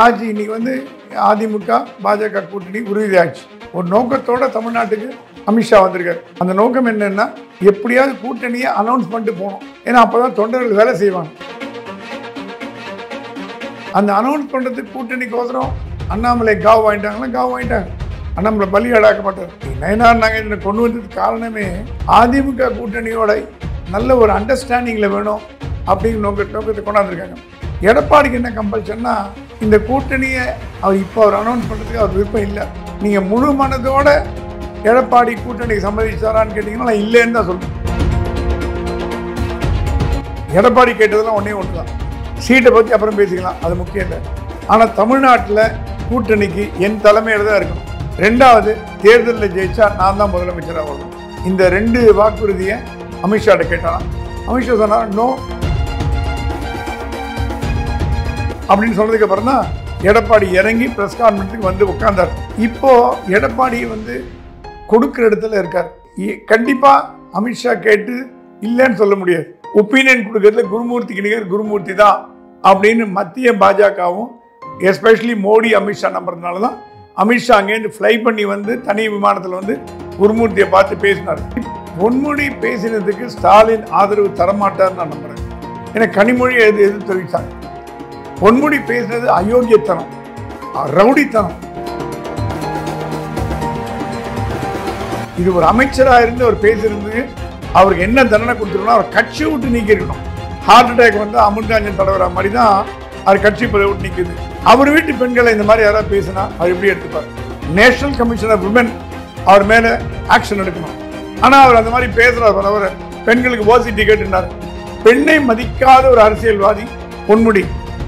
ஆட்சி இன்னைக்கு வந்து அதிமுக பாஜக கூட்டணி உறுதியாச்சு. ஒரு நோக்கத்தோட தமிழ்நாட்டுக்கு அமித்ஷா வந்திருக்காரு. அந்த நோக்கம் என்னன்னா, எப்படியாவது கூட்டணியை அனௌன்ஸ் பண்ணிட்டு போகணும். ஏன்னா அப்பதான் தொண்டர்கள் வேலை செய்வாங்க. அந்த அனௌன்ஸ் பண்றதுக்கு கூட்டணிக்கோசரம் அண்ணாமலை காவ் வாங்கிட்டாங்க. அண்ணாமலை பலியாடாக்க மாட்டார். நயனார் நாகேந்திரனை கொண்டு வந்ததுக்கு காரணமே அதிமுக கூட்டணியோட நல்ல ஒரு அண்டர்ஸ்டாண்டிங்ல வேணும் அப்படிங்கிற நோக்கத்தை கொண்டாந்துருக்காங்க. எடப்பாடிக்கு என்ன கம்பல்ஷன்னா, இந்த கூட்டணியை அவர் அனௌன்ஸ் பண்ணுறதுக்கு அவர் விருப்பம் இல்லை. நீங்கள் முழு மனதோட எடப்பாடி கூட்டணிக்கு சம்மதிச்சாரான்னு கேட்டிங்கன்னா நான் இல்லைன்னு தான் சொல்லுவேன். எடப்பாடி கேட்டதெல்லாம் ஒன்று தான். சீட்டை பற்றி அப்புறம் பேசிக்கலாம், அது முக்கியம் இல்லை. ஆனால் தமிழ்நாட்டில் கூட்டணிக்கு என் தலைமையில் தான் இருக்கணும். ரெண்டாவது, தேர்தலில் ஜெயிச்சா நான் தான் முதலமைச்சராக வரணும். இந்த 2 வாக்குறுதியை அமித்ஷாட்ட கேட்டான். அமித்ஷா சொன்னார் நோ அப்படின்னு சொன்னதுக்கு அப்புறம் தான் எடப்பாடி இறங்கி பிரஸ் கான்ஃபரன்ஸுக்கு வந்து உட்கார்ந்தார். இப்போ எடப்பாடி வந்து கொடுக்குற இடத்துல இருக்கார். கண்டிப்பா அமித்ஷா கேட்டு இல்லைன்னு சொல்ல முடியாது. ஒப்பீனியன் கொடுக்கறதுல குருமூர்த்திக்கு நிகர் குருமூர்த்தி தான் அப்படின்னு மத்திய பாஜகவும் எஸ்பெஷலி மோடி அமித்ஷா நம்புறதுனால தான் அமித்ஷா அங்கேருந்து ஃப்ளை பண்ணி வந்து தனி விமானத்தில் வந்து குருமூர்த்தியை பார்த்து பேசினார். பொன்முடி பேசினதுக்கு ஸ்டாலின் ஆதரவு தரமாட்டார்னு நான் நம்புறேன். ஏன்னா கனிமொழி எதிர்த்து தெரிவித்தாங்க. பொன்முடி பேசினது அயோக்கியத்தனம், ரவுடித்தனம். இது ஒரு அமைச்சராக இருந்து அவர் பேசியிருந்து அவருக்கு என்ன தண்டனை கொடுத்துருக்கணும், அவர் கட்சியை விட்டு நீக்கி இருக்கணும். ஹார்ட் அட்டாக் வந்து அமிர்தாஞ்சன் தடவை மாதிரி தான் அவர் கட்சி பதவி விட்டு நீக்குது. அவர் வீட்டு பெண்களை இந்த மாதிரி யாராவது பேசினா அவர் எப்படி எடுத்துப்பார்? நேஷனல் கமிஷன் ஆஃப் விமன் அவர் மேல ஆக்ஷன் எடுக்கணும். ஆனா அவர் அந்த மாதிரி பேசுறார். அவர் பெண்களுக்கு ஓசி டிக்கெட். பெண்ணை மதிக்காத ஒரு அரசியல்வாதி பொன்முடி,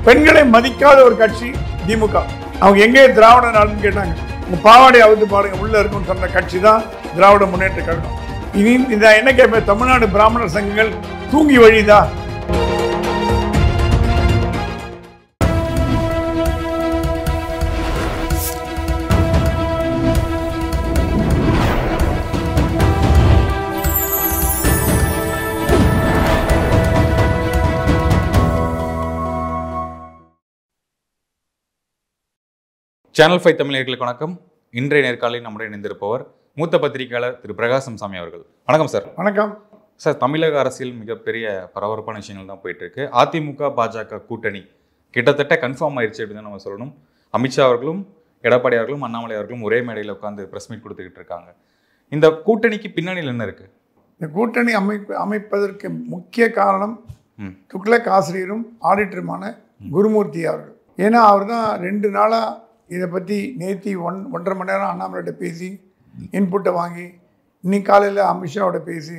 பெண்களை மதிக்காத ஒரு கட்சி திமுக. அவங்க எங்கே திராவிட நாடுன்னு கேட்டாங்க. உங்க பாவாடை அவுத்து பாருங்க உள்ள இருக்குன்னு சொன்ன கட்சி தான் திராவிட முன்னேற்ற கழகம். இனி இதான் என்ன கேட்பேன், தமிழ்நாடு பிராமணர் சங்கங்கள் தூங்கி வழிதா? சேனல் 5 தமிழர்களுக்கு வணக்கம். இன்றைய நேர்காணலில் நம்முடைய இணைந்திருப்பவர் மூத்த பத்திரிகையாளர் திரு பிரகாசம் சாமி அவர்கள். வணக்கம் சார். வணக்கம் சார். தமிழக அரசியல் மிகப்பெரிய பரபரப்பான விஷயங்கள் தான் போயிட்டு இருக்கு. அதிமுக பாஜக கூட்டணி கிட்டத்தட்ட கன்ஃபார்ம் ஆயிடுச்சு அப்படின்னு தான் நம்ம சொல்லணும். அமித்ஷா அவர்களும் எடப்பாடி அவர்களும் அண்ணாமலை அவர்களும் ஒரே மேடையில் உட்காந்து பிரஸ் மீட் கொடுத்துக்கிட்டு இருக்காங்க. இந்த கூட்டணிக்கு பின்னணியில் என்ன இருக்கு? இந்த கூட்டணி அமைப்பதற்கு முக்கிய காரணம் துக்ளக் ஆசிரியரும் ஆடிட்டருமான குருமூர்த்தி அவர்கள். ஏன்னா அவர் தான் 2 நாளாக இதை பற்றி நேற்று 1.5 மணி நேரம் அண்ணாமலைகிட்ட பேசி இன்புட்டை வாங்கி, இன்னைக்கு காலையில் அமித்ஷாவோட பேசி,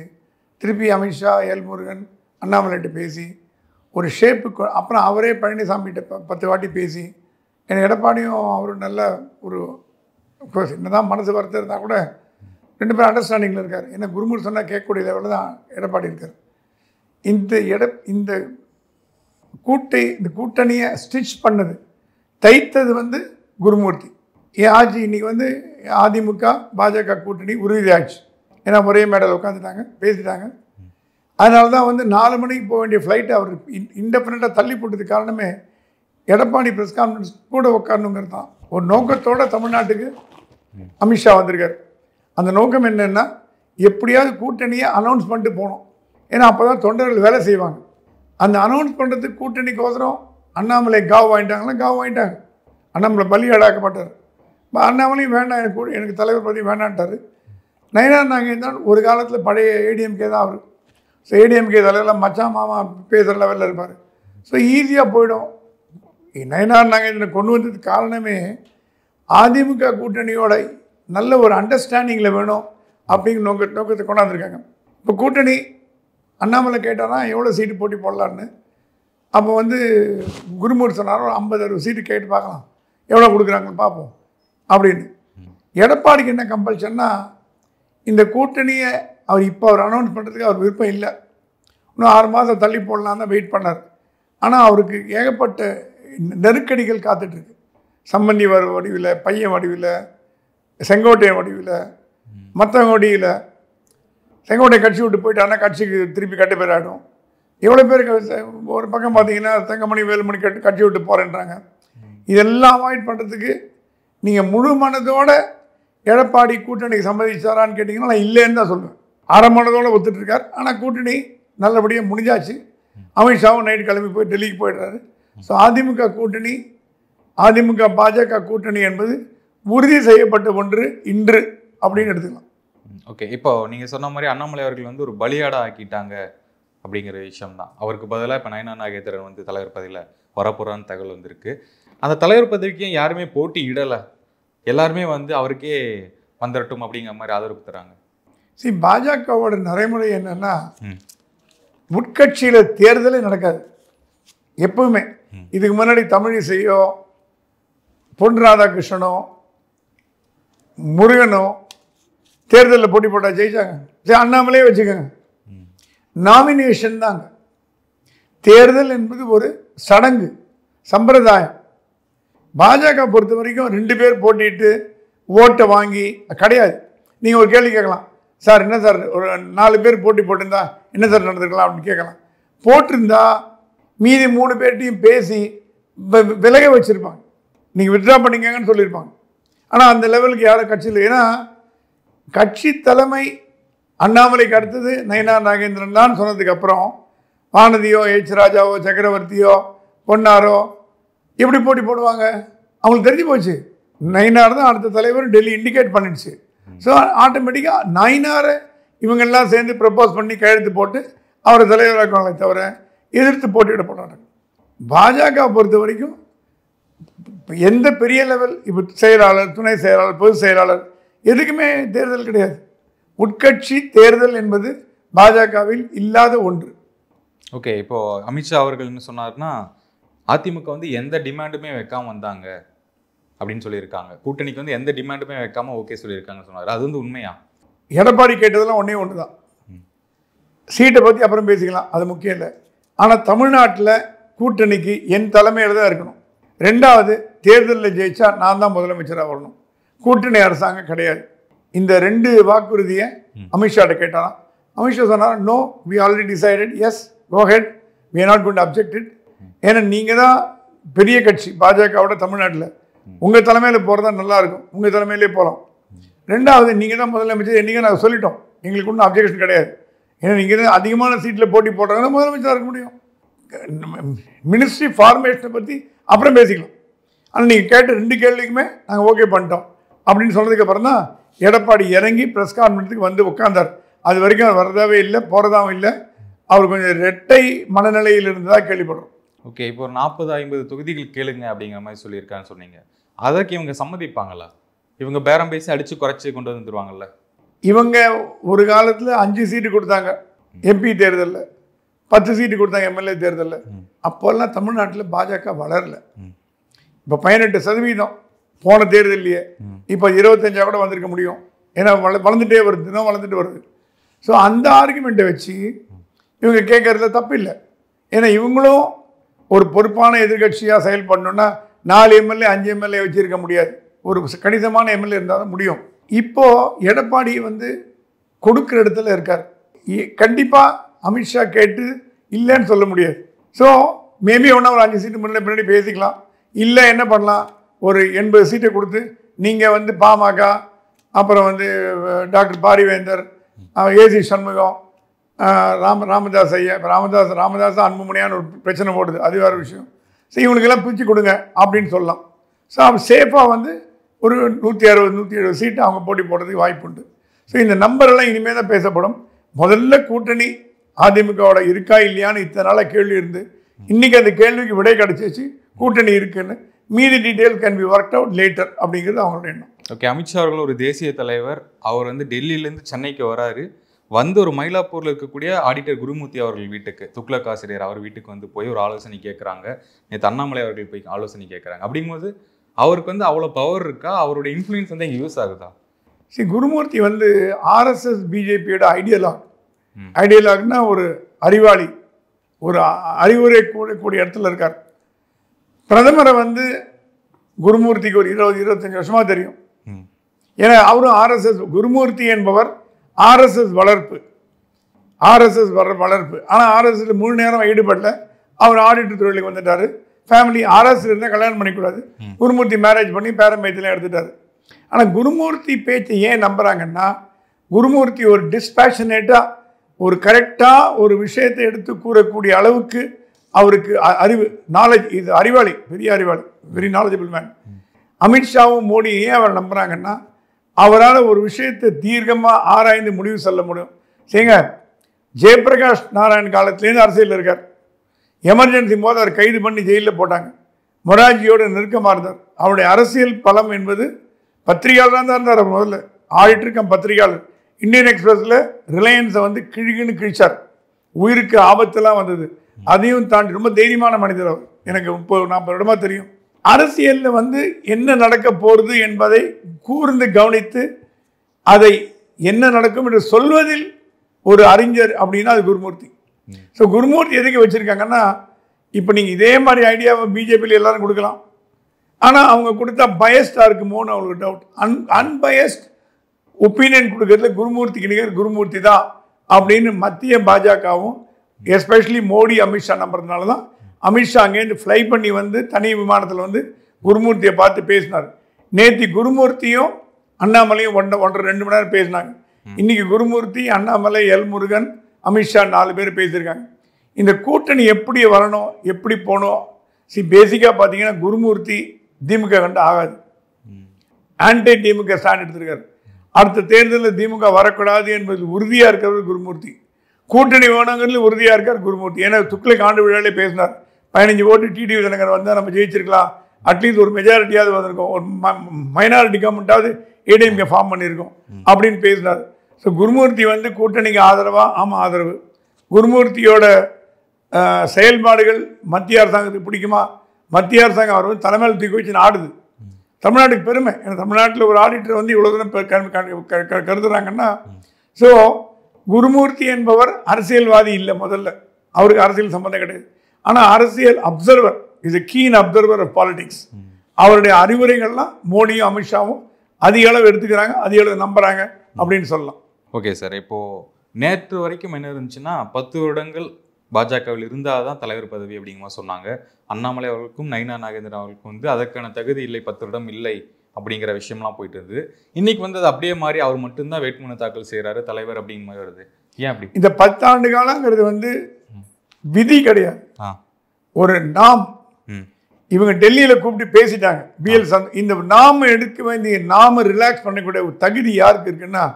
திருப்பி அமித்ஷா எல்முருகன் அண்ணாமலைகிட்ட பேசி ஒரு ஷேப்புக்கு, அப்புறம் அவரே பழனிசாமிகிட்ட 10 வாட்டி பேசி, எனக்கு எடப்பாடியும் அவரும் நல்ல ஒரு என்னதான் மனசு வருத்தம் இருந்தால் கூட 2 பேரும் அண்டர்ஸ்டாண்டிங்கில் இருக்கார். ஏன்னா குருமூர்த்தி சொன்னால் கேட்கக்கூடிய லெவலில் தான் எடப்பாடி இருக்கார். இந்த கூட்டணியை ஸ்டிச் பண்ணது, தைத்தது வந்து குருமூர்த்தி. ஆட்சி இன்னைக்கு வந்து அதிமுக பாஜக கூட்டணி உறுதியாச்சு. ஏன்னா ஒரே மேடையில் உட்காந்துட்டாங்க, பேசிட்டாங்க. அதனால தான் வந்து 4 மணிக்கு போக வேண்டிய ஃப்ளைட்டை அவர் இன்டெஃபினட்டாக தள்ளி போட்டதுக்கு காரணமே எடப்பாடி ப்ரெஸ் கான்ஃபரன்ஸ் கூட உட்காரணுங்கிறது தான். ஒரு நோக்கத்தோட தமிழ்நாட்டுக்கு அமித்ஷா வந்திருக்கார். அந்த நோக்கம் என்னென்னா, எப்படியாவது கூட்டணியை அனௌன்ஸ் பண்ணிட்டு போகணும். ஏன்னா அப்போ தான் தொண்டர்கள் வேலை செய்வாங்க. அந்த அனௌன்ஸ் பண்ணுறதுக்கு கூட்டணிக்கோசரம் அண்ணாமலை காவ் வாங்கிட்டாங்க. அண்ணாமலை பலியாடாக்க மாட்டார். அண்ணாமலையும் வேண்டாம், எனக்கு தலைவர் பதவி வேண்டான்ட்டார். நயனார் நாகேந்திரன் ஒரு காலத்தில் பழைய ஏடிஎம்கே தான் அவர். ஸோ ஏடிஎம்கே தலைவரெலாம் மச்சான் மாமா பேசுகிற லெவலில் இருப்பார். ஸோ ஈஸியாக போயிடும். நயனார் நாகேந்திரனை கொண்டு வந்ததுக்கு காரணமே அதிமுக கூட்டணியோட நல்ல ஒரு அண்டர்ஸ்டாண்டிங்கில் வேணும் அப்படிங்கிற நோக்கத்தை கொண்டாந்துருக்காங்க. இப்போ கூட்டணி அண்ணாமலை கேட்டானா எவ்வளோ சீட்டு போட்டி போடலான்னு. அப்போ வந்து குருமூர்த்தி சொன்னார் 50-60 சீட்டு கேட்டு பார்க்கலாம், எவ்வளோ கொடுக்குறாங்கன்னு பார்ப்போம் அப்படின்னு. எடப்பாடிக்கு என்ன கம்பல்ஷன்னா, இந்த கூட்டணியை அவர் அனௌன்ஸ் பண்ணுறதுக்கு அவர் விருப்பம் இல்லை. இன்னும் 6 மாதம் தள்ளி போடலாம் தான் வெயிட் பண்ணார். ஆனால் அவருக்கு ஏகப்பட்ட நெருக்கடிகள் காத்துட்ருக்கு. சம்பந்தி வடிவில், பையன் வடிவில், செங்கோட்டையன் வடிவில், மற்றவங்க வடிவில். செங்கோட்டை கட்சி விட்டு போயிட்டாங்கன்னா கட்சிக்கு திருப்பி கட்டுப்பேராடும். எவ்வளோ பேருக்கு ஒரு பக்கம் பார்த்தீங்கன்னா தங்கமணி வேலுமணி கட்சி விட்டு போகிறேன்றாங்க. இதெல்லாம் அவாய்ட் பண்ணுறதுக்கு நீங்கள் முழு மனதோட எடப்பாடி கூட்டணிக்கு சம்மதிச்சாரான்னு கேட்டிங்கன்னா நான் இல்லைன்னு தான் சொல்லுவேன். அரை மனதோடு ஒத்துட்டு இருக்கார். ஆனால் கூட்டணி நல்லபடியாக முடிஞ்சாச்சு. அமித்ஷாவும் நைட்டு கிளம்பி போய் டெல்லிக்கு போயிடுறாரு. ஸோ அதிமுக கூட்டணி, அதிமுக பாஜக கூட்டணி என்பது உறுதி செய்யப்பட்ட ஒன்று இன்று அப்படின்னு எடுத்துக்கலாம். ஓகே, இப்போ நீங்கள் சொன்ன மாதிரி அண்ணாமலை அவர்கள் வந்து ஒரு பலியாடாக ஆக்கிட்டாங்க அப்படிங்கிற விஷயம் தான். அவருக்கு பதிலாக இப்போ நயனா நாகேந்திரன் வந்து தலைவர் பதவியில் வரப்போகிறான்னு தகவல் வந்திருக்கு. அந்த தலைவர் பதவிக்கு யாருமே போட்டி இடலை, எல்லாருமே வந்து அவருக்கே வந்துடட்டும் அப்படிங்கிற மாதிரி ஆதரவு தராங்க. சரி, பாஜகவோட நடைமுறை என்னன்னா உட்கட்சியில் தேர்தலே நடக்காது எப்பவுமே. இதுக்கு முன்னாடி தமிழிசையோ பொன் ராதாகிருஷ்ணனோ முருகனோ தேர்தலில் போட்டி போட்டால் ஜெயிச்சாங்க. சரி, அண்ணாமலையே வச்சுக்கோங்க, நாமினேஷன் தாங்க. தேர்தல் என்பது ஒரு சடங்கு, சம்பிரதாயம். பாஜக பொறுத்த வரைக்கும் 2 பேர் போட்டிட்டு ஓட்டை வாங்கி கிடையாது. நீங்கள் ஒரு கேள்வி கேட்கலாம், சார் என்ன சார் ஒரு 4 பேர் போட்டி போட்டிருந்தா என்ன சார் நடந்திருக்கலாம் அப்படின்னு கேட்கலாம். போட்டிருந்தா மீதி 3 பேர்ட்டையும் பேசி விலக வச்சுருப்பாங்க, நீங்கள் வித்ட்ரா பண்ணிக்கங்கன்னு சொல்லியிருப்பாங்க. ஆனால் அந்த லெவலுக்கு யாரும் கட்சியில், ஏன்னா கட்சி தலைமை அண்ணாமலைக்கு அடுத்தது நயனா நாகேந்திரன் தான் சொன்னதுக்கப்புறம் வானதியோ H ராஜாவோ சக்கரவர்த்தியோ பொன்னாரோ எப்படி போட்டி போடுவாங்க? அவங்களுக்கு தெரிஞ்சு போச்சு நயினார் தான் அடுத்த தலைவர், டெல்லி இண்டிகேட் பண்ணிடுச்சு. ஸோ ஆட்டோமேட்டிக்காக நயினாரை இவங்கெல்லாம் சேர்ந்து ப்ரப்போஸ் பண்ணி கையெழுத்து போட்டு அவரை தலைவராக்குவாங்களே தவிர எதிர்த்து போட்டியிட போனாங்க. பாஜக பொறுத்த வரைக்கும் எந்த பெரிய லெவல் இப்போ செயலாளர், துணை செயலாளர், பொதுச் செயலாளர் எதுக்குமே தேர்தல் கிடையாது. உட்கட்சி தேர்தல் என்பது பாஜகவில் இல்லாத ஒன்று. ஓகே, இப்போ அமித்ஷா அவர்கள் என்ன சொன்னார்னா அதிமுக வந்து எந்த டிமாண்டுமே வைக்காம வந்தாங்க அப்படின்னு சொல்லியிருக்காங்க. கூட்டணிக்கு வந்து எந்த டிமாண்டுமே வைக்காம ஓகே சொல்லியிருக்காங்க சொன்னார். அது வந்து உண்மையா? எடப்பாடி கேட்டதெல்லாம் ஒன்று தான். சீட்டை பற்றி அப்புறம் பேசிக்கலாம், அது முக்கியம் இல்லை. ஆனால் தமிழ்நாட்டில் கூட்டணிக்கு என் தலைமையில் தான் இருக்கணும். 2வது, தேர்தலில் ஜெயிச்சா நான் தான் முதலமைச்சராக வரணும், கூட்டணி அரசாங்கம் கிடையாது. இந்த 2 வாக்குறுதியை அமித்ஷாட்ட கேட்டாராம். அமித்ஷா சொன்னார், no, we already decided, yes go ahead, we are not going to object it. ஏன்னா நீங்கள் தான் பெரிய கட்சி பாஜகவோட தமிழ்நாட்டில், உங்கள் தலைமையில் போகிறதா நல்லாயிருக்கும், உங்கள் தலைமையிலே போகலாம். 2வது, நீங்கள் தான் முதலமைச்சர், என்றைக்கு நாங்கள் சொல்லிட்டோம், எங்களுக்கு ஒன்றும் அப்ஜெக்ஷன் கிடையாது. ஏன்னா நீங்கள் தான் அதிகமான சீட்டில் போட்டி போடுறாங்கன்னா முதலமைச்சராக இருக்க முடியும். மினிஸ்ட்ரி ஃபார்மேஷனை பற்றி அப்புறம் பேசிக்கலாம். ஆனால் நீங்கள் கேட்ட 2 கேள்விக்குமே நாங்கள் ஓகே பண்ணிட்டோம் அப்படின்னு சொன்னதுக்கப்புறம் தான் எடப்பாடி இறங்கி ப்ரெஸ் கான்ஃபரன்ஸுக்கு வந்து உட்கார்ந்தார். அது வரைக்கும் அவர் வரதாவே இல்லை, போகிறதாவும் இல்லை. அவர் கொஞ்சம் இரட்டை மனநிலையில் இருந்ததாக கேள்விப்படுறோம். ஓகே, இப்போ ஒரு 40-50 தொகுதிகள் கேளுங்க அப்படிங்கிற மாதிரி சொல்லியிருக்கான்னு சொன்னீங்க. அதற்கு இவங்க சம்மதிப்பாங்களா? இவங்க பேரம் பேசி அடித்து குறைச்சி கொண்டு வந்துருவாங்கல்ல? இவங்க ஒரு காலத்தில் 5 சீட்டு கொடுத்தாங்க எம்பி தேர்தலில், 10 சீட்டு கொடுத்தாங்க எம்எல்ஏ தேர்தலில். அப்போல்லாம் தமிழ்நாட்டில் பாஜக வளரல. இப்போ 18% போன தேர்தலையே, இப்போ 25 கூட வந்திருக்க முடியும். ஏன்னா வளர்ந்துட்டே வருது, தினம் வளர்ந்துட்டு வருது. ஸோ அந்த ஆர்குமெண்ட்டை வச்சு இவங்க கேட்கறதுல தப்பு இல்லை. ஏன்னா இவங்களும் ஒரு பொறுப்பான எதிர்கட்சியாக செயல்படணுன்னா 4 எம்எல்ஏ 5 எம்எல்ஏ வச்சுருக்க முடியாது, ஒரு கணிசமான எம்எல்ஏ இருந்தால் தான் முடியும். இப்போது எடப்பாடி வந்து கொடுக்குற இடத்துல இருக்கார். கண்டிப்பாக அமித்ஷா கேட்டு இல்லைன்னு சொல்ல முடியாது. ஸோ மேபி ஒன்றா ஒரு 5 சீட்டு முன்னாடி பின்னாடி பேசிக்கலாம். இல்லை என்ன பண்ணலாம், ஒரு 80 சீட்டை கொடுத்து நீங்கள் வந்து பாமக, அப்புறம் வந்து டாக்டர் பாரிவேந்தர், ஏசி சண்முகம், ராமதாஸ் ஐயா, இப்போ ராமதாஸ் அன்புமணியான ஒரு பிரச்சனை போடுது, அது வேறு விஷயம். ஸோ இவங்களுக்கெல்லாம் பிரித்து கொடுங்க அப்படின்னு சொல்லலாம். ஸோ அவங்க சேஃபாக வந்து ஒரு 160-170 சீட்டு அவங்க போட்டி போடுறதுக்கு வாய்ப்பு உண்டு. ஸோ இந்த நம்பரெல்லாம் இனிமேல் தான் பேசப்படும். முதல்ல கூட்டணி அதிமுகவோட இருக்கா இல்லையான்னு இத்தனை நாளாக கேள்வி இருந்து இன்றைக்கி அந்த கேள்விக்கு விடை கிடச்சிச்சு, கூட்டணி இருக்குன்னு. மீதி detail can be work out later அப்படிங்கிறது அவங்களோட எண்ணம். ஓகே, அமித்ஷா அவர்கள் ஒரு தேசிய தலைவர். அவர் வந்து டெல்லியிலேருந்து சென்னைக்கு வராரு. வந்து ஒரு மயிலாப்பூரில் இருக்கக்கூடிய ஆடிட்டர் குருமூர்த்தி அவர்கள் வீட்டுக்கு, துக்ளக் ஆசிரியர் அவர் வீட்டுக்கு வந்து போய் ஒரு ஆலோசனை கேட்குறாங்க. நேற்று அண்ணாமலை அவர்கள் போய் ஆலோசனை கேட்குறாங்க. அப்படிங்கும்போது அவருக்கு வந்து அவ்வளோ பவர் இருக்கா? அவருடைய இன்ஃப்ளூயன்ஸ் வந்து இங்கே யூஸ் ஆகுதா? சரி, குருமூர்த்தி வந்து ஆர்எஸ்எஸ் பிஜேபியோட ஐடியலாக்னா ஒரு அறிவாளி, ஒரு அறிவுரை கூடக்கூடிய இடத்துல இருக்கார். பிரதமரை வந்து குருமூர்த்திக்கு ஒரு 20-25 வருஷமாக தெரியும். ஏன்னா அவரும் ஆர்எஸ்எஸ், குருமூர்த்தி என்பவர் ஆர்எஸ்எஸ் வளர்ப்பு, ஆனால் ஆர்எஸ்எஸ் முழு நேரம் ஈடுபடல. அவர் ஆடிட்டர் துறையிலுக்கு வந்துட்டார், ஃபேமிலி ஆர்எஸ்ல இருந்தால் கல்யாணம் பண்ணிக்கூடாது. குருமூர்த்தி மேரேஜ் பண்ணி பேரம்பேத்திலாம் எடுத்துட்டாரு. ஆனால் குருமூர்த்தி பேச்சை ஏன் நம்புகிறாங்கன்னா, குருமூர்த்தி ஒரு டிஸ்பேஷனேட்டாக ஒரு கரெக்டாக ஒரு விஷயத்தை எடுத்து கூறக்கூடிய அளவுக்கு அவருக்கு அறிவு, நாலேஜ், இது அறிவாளி, பெரிய அறிவாளி, வெரி நாலேஜபிள் மேன். அமித்ஷாவும் மோடியும் ஏன் அவர் நம்புகிறாங்கன்னா, அவரால் ஒரு விஷயத்தை தீர்க்கமாக ஆராய்ந்து முடிவு சொல்ல முடியும். சரிங்க, ஜெயபிரகாஷ் நாராயண் காலத்துலேருந்து அரசியலில் இருக்கார். எமர்ஜென்சி போது அவர் கைது பண்ணி ஜெயிலில் போட்டாங்க. மொராஜியோட நெருக்கமாக இருந்தார். அவருடைய அரசியல் பலம் என்பது பத்திரிகையாளராக தான் இருந்தார். அவர் முதல்ல ஆடிட்டர் கம் பத்திரிகையாளர். இந்தியன் எக்ஸ்பிரஸில் ரிலையன்ஸை வந்து கிழின்னு கிழிச்சார். உயிருக்கு ஆபத்தெல்லாம் வந்தது. அதையும் தாண்டி ரொம்ப தைரியமான மனிதர் அவர். எனக்கு 30-40 வருடமாக தெரியும். அரசியலில் வந்து என்ன நடக்க போகிறது என்பதை கூர்ந்து கவனித்து அதை என்ன நடக்கும் என்று சொல்வதில் ஒரு அறிஞர் அப்படின்னா அது குருமூர்த்தி. ஸோ குருமூர்த்தி எதுக்கு வச்சுருக்காங்கன்னா, இப்போ நீங்கள் இதே மாதிரி ஐடியாவை பிஜேபியில் எல்லாரும் கொடுக்கலாம். ஆனால் அவங்க கொடுத்தா பயஸ்டாக இருக்குமோன்னு அவங்களுக்கு டவுட். அன்பயஸ்ட் ஒப்பீனியன் கொடுக்கறதுல குருமூர்த்திக்கு நிகர் குருமூர்த்தி தான் அப்படின்னு மத்திய பாஜகவும் எஸ்பெஷலி மோடி அமித்ஷா நம்புறதுனால தான் அமித்ஷா அங்கேருந்து ஃப்ளை பண்ணி வந்து தனி விமானத்தில் வந்து குருமூர்த்தியை பார்த்து பேசினார். நேற்று குருமூர்த்தியும் அண்ணாமலையும் 1.5-2 மணி நேரம் பேசினாங்க. இன்னைக்கு குருமூர்த்தி, அண்ணாமலை, எல் முருகன், அமித்ஷா 4 பேர் பேசியிருக்காங்க. இந்த கூட்டணி எப்படி வரணும், எப்படி போகணும். பேசிக்காக பார்த்தீங்கன்னா குருமூர்த்தி திமுக கண்டு ஆகாது. ஆன்டி திமுக ஸ்டாண்ட் எடுத்திருக்காரு. அடுத்த தேர்தலில் திமுக வரக்கூடாது என்பது உறுதியாக இருக்கிறது குருமூர்த்தி. கூட்டணி வேணுங்கிறது உறுதியாக இருக்கார் குருமூர்த்தி. ஏன்னா துக்ளக் ஆண்டு விழாலே பேசினார், 15 ஓட்டு டிடிவி தினகரன் வந்தால் நம்ம ஜெயிச்சிருக்கலாம், அட்லீஸ்ட் ஒரு மெஜாரிட்டியாவது வந்திருக்கோம், ஒரு மைனாரிட்டி கவர்மெண்ட்டாவது ஏடிஎம்கே ஃபார்ம் பண்ணியிருக்கோம் அப்படின்னு பேசினார். ஸோ குருமூர்த்தி வந்து கூட்டணிக்கு ஆதரவா? ஆமாம், ஆதரவு. குருமூர்த்தியோட செயல்பாடுகள் மத்திய அரசாங்கத்துக்கு பிடிக்குமா? மத்திய அரசாங்கம் அவர் வந்து தலைமையில் தூக்கி வச்சு ஆடுது. தமிழ்நாட்டுக்கு பெருமை. ஏன்னா தமிழ்நாட்டில் ஒரு ஆடிட்டர் வந்து இவ்வளோ தூரம் கருதுறாங்கன்னா. ஸோ குருமூர்த்தி என்பவர் அரசியல்வாதி இல்லை. முதல்ல அவருக்கு அரசியல் சம்பந்தம் கிடையாது. ஆனால் அரசியல் observer, is a keen observer of politics. அவருடைய அறிவுரைகள்லாம் மோடியும் அமித்ஷாவும் அதிக அளவு எடுத்துக்கிறாங்க, அதிக அளவு நம்புறாங்க அப்படின்னு சொல்லலாம். ஓகே சார், இப்போது நேற்று வரைக்கும் என்ன இருந்துச்சுன்னா 10 வருடங்கள் பாஜகவில் இருந்தால் தான் தலைவர் பதவி அப்படிங்கிற மாதிரி சொன்னாங்க. அண்ணாமலை அவர்களுக்கும் நயினா நாகேந்திரன் அவர்களுக்கும் வந்து அதற்கான தகுதி இல்லை, 10 வருடம் இல்லை அப்படிங்கிற விஷயம்லாம் போயிட்டு இருந்தது. இன்னைக்கு வந்து அது அப்படியே மாறி அவர் மட்டும்தான் வேட்புமனு தாக்கல் செய்கிறாரு தலைவர் அப்படிங்கிற மாதிரி வருது. ஏன் அப்படி? இந்த 10 ஆண்டு காலங்கிறது வந்து விதி கிடையாது, ஒரு நாம். இவங்க டெல்லியில் கூப்பிட்டு பேசிட்டாங்க. பிஎல் இந்த நாம எடுக்க வேண்டிய நாம ரிலாக்ஸ் பண்ணக்கூடிய ஒரு தகுதி யாருக்கு இருக்குன்னா,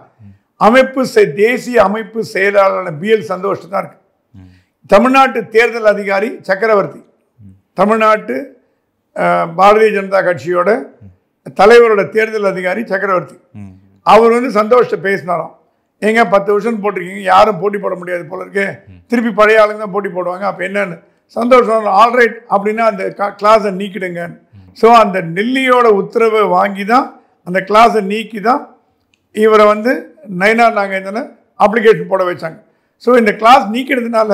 தேசிய அமைப்பு செயலாளரான பிஎல் சந்தோஷ் தான் இருக்கு. தமிழ்நாட்டு தேர்தல் அதிகாரி சக்கரவர்த்தி, தமிழ்நாட்டு பாரதிய ஜனதா கட்சியோட தலைவரோட தேர்தல் அதிகாரி சக்கரவர்த்தி, அவர் வந்து சந்தோஷத்தை பேசினாராம். ஏங்க 10 வருஷம் போட்டிருக்கீங்க, யாரும் போட்டி போட முடியாது போல இருக்கு, திருப்பி பழைய ஆளுங்க தான் போட்டி போடுவாங்க, அப்போ என்னன்னு சந்தோஷம். ஆல்ரைட் அப்படின்னா அந்த கிளாஸை நீக்கிடுங்க. ஸோ அந்த டெல்லியோட உத்தரவை வாங்கி தான் அந்த கிளாஸை நீக்கி தான் இவரை வந்து நயினா நாகேந்திரனை அப்ளிகேஷன் போட வச்சாங்க. ஸோ இந்த கிளாஸ் நீக்கிறதுனால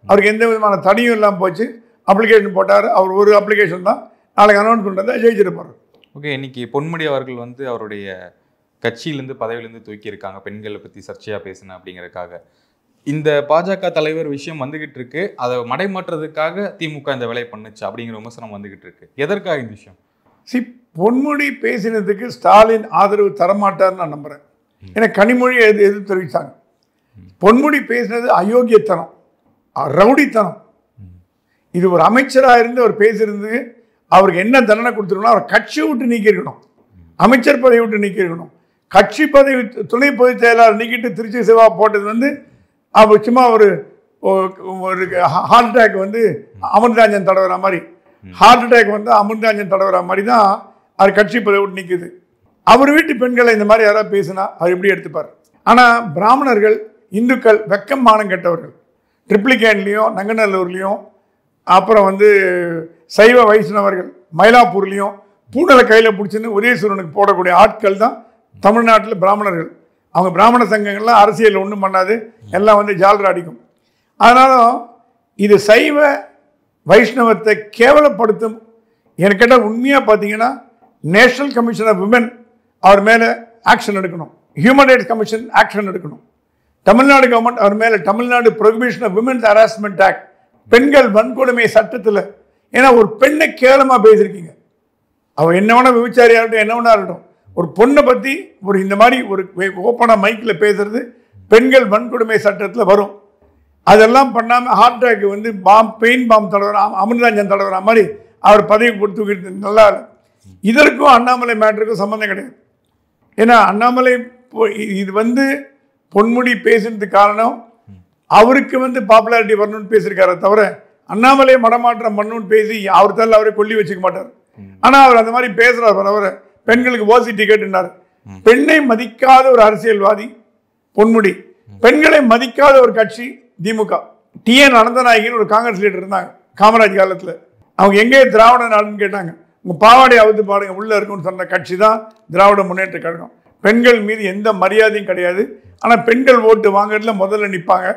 அவருக்கு எந்த விதமான தடையும் இல்லாமல் போச்சு. அப்ளிகேஷன் போட்டார். அவர் ஒரு அப்ளிகேஷன் தான் நாளைக்கு அனௌன்ஸ் பண்ணுறதா ஜெயிச்சிருப்பார். ஓகே, இன்னைக்கு பொன்முடி அவர்கள் வந்து அவருடைய கட்சியிலேருந்து பதவியிலேருந்து தூக்கியிருக்காங்க, பெண்களை பற்றி சர்ச்சையாக பேசினேன் அப்படிங்கிறதுக்காக. இந்த பாஜக தலைவர் விஷயம் வந்துகிட்டு இருக்கு, அதை மடைமாற்றுறதுக்காக திமுக இந்த வேலையை பண்ணுச்சு அப்படிங்கிற விமர்சனம் வந்துகிட்டு இருக்கு. எதற்காக இந்த விஷயம்? பொன்முடி பேசினதுக்கு ஸ்டாலின் ஆதரவு தரமாட்டார்னு நான் நம்புறேன். ஏன்னா கனிமொழியை எதிர்த்து தெரிவித்தாங்க. பொன்முடி பேசினது அயோக்கியத்தனம், ரவுடித்தனம். இது ஒரு அமைச்சராக இருந்து அவர் பேசியிருந்து அவருக்கு என்ன தண்டனை கொடுத்துருக்கணும்? அவர் கட்சியை விட்டு நீக்கியிருக்கணும், அமைச்சர் பதவி விட்டு நீக்கியிருக்கணும். கட்சி பதவி துணை பொதுச் செயலாளர் நீக்கிட்டு திருச்சி சிவா போட்டது வந்து அவர் சும்மா ஒரு ஹார்ட் அட்டாக் வந்து அமிர்தாஞ்சன் தடவுற மாதிரி, ஹார்ட் அட்டாக் வந்து அமிர்தாஞ்சன் தடவுற மாதிரி தான் அவர் கட்சி பதவி விட்டு நிற்குது. அவர் வீட்டு பெண்களை இந்த மாதிரி யாராவது பேசினா அவர் எப்படி எடுத்துப்பார்? ஆனால் பிராமணர்கள், இந்துக்கள் வெக்கம் மானம் கெட்டவர்கள். ட்ரிப்ளிகேன்லேயும் நங்கநல்லூர்லேயும் அப்புறம் வந்து சைவ வைஷ்ணவர்கள் மயிலாப்பூர்லேயும் பூண்டலை கையில் பிடிச்சின்னு ஒரே சூரனுக்கு போடக்கூடிய ஆட்கள் தான் தமிழ்நாட்டில் பிராமணர்கள். அவங்க பிராமண சங்கங்கள்லாம் அரசியல் ஒன்றும் பண்ணாது, எல்லாம் வந்து ஜால்ரா அடிக்கும். அதனாலும் இது சைவ வைஷ்ணவத்தை கேவலப்படுத்தும். எனக்கு கேட்டால் உண்மையாக பார்த்தீங்கன்னா நேஷனல் கமிஷன் ஆஃப் விமன் அவர் மேலே ஆக்ஷன் எடுக்கணும், ஹியூமன் ரைட்ஸ் கமிஷன் ஆக்ஷன் எடுக்கணும். தமிழ்நாடு கவர்மெண்ட் அவர் மேலே Tamil Nadu prohibition of women's harassment act, பெண்கள் வன்கொடுமை சட்டத்தில் ஏன்னா ஒரு பெண்ணை கேவலமாக பேசியிருக்கீங்க. அவள் என்ன வேணா விபச்சாரியாக இருக்கட்டும், என்ன வேணா இருக்கட்டும், ஒரு பொண்ணை பற்றி ஒரு இந்த மாதிரி ஒரு ஓப்பனாக மைக்கில் பேசுறது பெண்கள் வன்கொடுமை சட்டத்தில் வரும். அதெல்லாம் பண்ணாமல் ஹார்ட் அட்டாக் வந்து பெயின் பாம் தடவை அமிர்தாஞ்சன் தடவுற மாதிரி அவர் பதவி கொடுத்து தூக்கிட்டு நல்லா. இதற்கும் அண்ணாமலை மேட்டருக்கும் சம்மந்தம் கிடையாது. ஏன்னா அண்ணாமலை இது வந்து பொன்முடி பேசுறதுக்கு காரணம் அவருக்கு வந்து பாப்புலாரிட்டி வரணும்னு பேசியிருக்காரு தவிர அண்ணாமலை மடமாற்றம் பண்ணணும்னு பேசி அவர் தள்ள அவரை கொல்லி வச்சுக்க மாட்டார். ஆனால் அவர் அந்த மாதிரி பேசுறாரு. அவர் பெண்களுக்கு ஓசி டிக்கெட்னார். பெண்ணை மதிக்காத ஒரு அரசியல்வாதி பொன்முடி, பெண்களை மதிக்காத ஒரு கட்சி திமுக. டிஎன் அனந்தநாயகின்னு ஒரு காங்கிரஸ் லீடர் இருந்தாங்க காமராஜ் காலத்தில். அவங்க எங்கே திராவிட நாடுன்னு கேட்டாங்க. உங்கள் பாவாடை அவுத்து பாடுங்க உள்ளே இருக்குன்னு சொன்ன கட்சி தான் திராவிட முன்னேற்ற கழகம். பெண்கள் மீது எந்த மரியாதையும் கிடையாது. ஆனால் பெண்கள் ஓட்டு வாங்குறதுல முதல்ல நிற்பாங்க.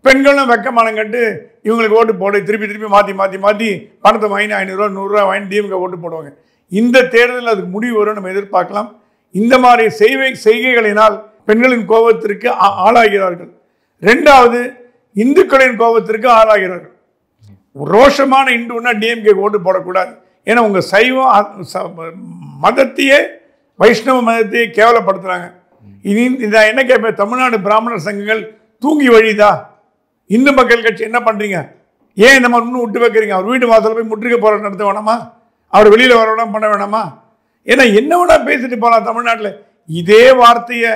பெண்களும் வெக்கமானம் கட்டு இவங்களுக்கு ஓட்டு போட திருப்பி மாற்றி பணத்தை வாங்கி 500 ரூபா 100 ரூபா வாங்கி திமுக ஓட்டு போடுவாங்க. இந்த தேர்தலில் அதுக்கு முடிவு வரும் நம்ம எதிர்பார்க்கலாம். இந்த மாதிரி செய்கைகளினால் பெண்களின் கோபத்திற்கு ஆளாகிறார்கள். ரெண்டாவது, இந்துக்களின் கோபத்திற்கு ஆளாகிறார்கள். ரோஷமான இந்துன்னா டிஎம்கே ஓட்டு போடக்கூடாது. ஏன்னா உங்கள் சைவம் மதத்தையே வைஷ்ணவ மதத்தையே கேவலப்படுத்துகிறாங்க. இதான் என்ன கேட்பேன், தமிழ்நாடு பிராமணர் சங்கங்கள் தூங்கி வழிதா? இந்து மக்கள் கட்சி என்ன பண்ணுறீங்க? ஏன் இந்த மாதிரி இன்னும் விட்டு வைக்கிறீங்க? அவர் வீட்டு வாசலில் போய் முற்றுகை போராட்டம் நடத்த வேணாமா? அவர் வெளியில் வர வேணாம் பண்ண வேணாமா? ஏன்னா என்ன வேணா பேசிட்டு போகலாம் தமிழ்நாட்டில். இதே வார்த்தையை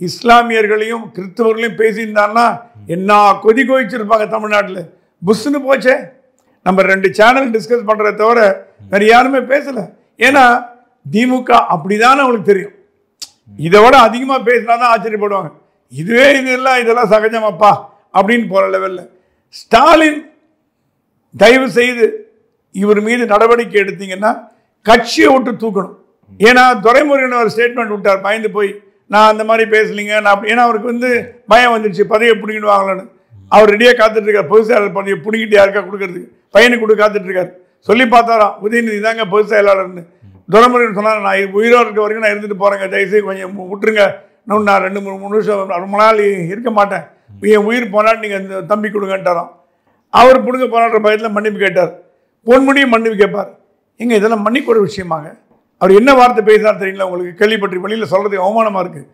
இஸ்லாமியர்களையும் கிறிஸ்தவர்களையும் பேசியிருந்தாங்கன்னா என்ன கொதி கொதிச்சிருப்பாங்க தமிழ்நாட்டில். புஷ்ன்னு போச்சே. நம்ம 2 சேனல் டிஸ்கஸ் பண்ணுறத தவிர வேறு யாருமே பேசலை. ஏன்னா திமுக அப்படிதான் அவங்களுக்கு தெரியும். இதை விட அதிகமாக பேசினா தான் ஆச்சரியப்படுவாங்க. இதெல்லாம் சகஜமாப்பா அப்படின்னு போகிற லெவலில். ஸ்டாலின் தயவு செய்து இவர் மீது நடவடிக்கை எடுத்தீங்கன்னா கட்சியை விட்டு தூக்கணும். ஏன்னா துரைமுருகன் ஒரு ஸ்டேட்மெண்ட் விட்டார், பயந்து போய் நான் அந்த மாதிரி பேசலிங்க நான். ஏன்னா அவருக்கு வந்து பயம் வந்துடுச்சு, பதவியை பிடிக்கிடுவாங்களான்னு. அவர் ரெடியாக காத்துட்ருக்கார் பொதுச் செயலாளர் பதவியை பிடிக்கிட்டு யாருக்கா கொடுக்கறதுக்கு, பையனுக்கு கொடுக்க காத்துட்ருக்கார். சொல்லி பார்த்தாராம் உதயநிதி தாங்க பொதுச் செயலாளர்னு. துரைமுருகன் சொன்னார், நான் உயிரோடு இருக்க வரைக்கும் நான் இருந்துட்டு போகிறேங்க, தயவுசெய்து கொஞ்சம் விட்டுருங்க, நான் 2-3 நிமிஷம் ரொம்ப நாள் இருக்க மாட்டேன், என் உயிர் போனால் நீங்கள் இந்த தம்பி கொடுங்கன்ட்டாராம். அவர் பிடுங்க போராடுற பயத்தில் மன்னிப்பு கேட்டார். பொன்முடியும் மன்னிப்பு கேட்பார். எங்க இதெல்லாம் மன்னிக்கூட விஷயமாங்க? அவர் என்ன வார்த்தை பேசினார் தெரியுங்களா உங்களுக்கு? கேள்விப்பற்றி வெளியில் சொல்கிறதுக்கு அவமானமாக இருக்குது.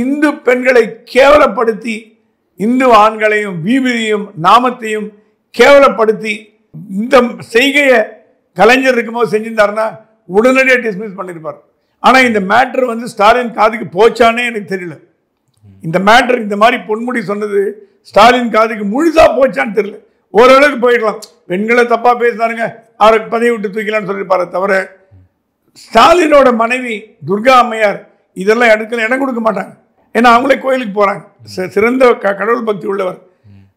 இந்து பெண்களை கேவலப்படுத்தி, இந்து ஆண்களையும் வீதியையும் நாமத்தையும் கேவலப்படுத்தி இந்த செய்கையை கலைஞர் இருக்கும்போது செஞ்சிருந்தாருன்னா உடனடியாக டிஸ்மிஸ் பண்ணியிருப்பார். ஆனால் இந்த மேட்ரு வந்து ஸ்டாலின் காதுக்கு போச்சானே எனக்கு தெரியல. இந்த மேட்ரு இந்த மாதிரி பொன்முடி சொன்னது ஸ்டாலின் காதுக்கு முழுசாக போச்சான்னு தெரியல. ஓரளவுக்கு போயிடலாம், பெண்களை தப்பாக பேசினாருங்க அவரை பதவி விட்டு தூக்கலான்னு சொல்லியிருப்பாரு தவிர ஸ்டாலினோட மனைவி துர்கா அம்மையார் இதெல்லாம் இடம் கொடுக்க மாட்டாங்க. ஏன்னா அவங்களே கோயிலுக்கு போகிறாங்க, சிறந்த கடவுள் பக்தி உள்ளவர்.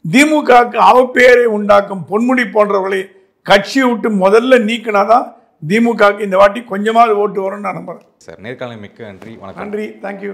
திமுகவுக்கு அவப்பெயரை உண்டாக்கும் பொன்முடி போன்றவர்களை கட்சியை விட்டு முதல்ல நீக்கினாதான் திமுகவுக்கு இந்த வாட்டி கொஞ்சமாவது ஓட்டு வரும்னு நான் நம்புறேன். சார், நேர்காணல் மிக்க நன்றி. வணக்கம். நன்றி, தேங்க்யூ.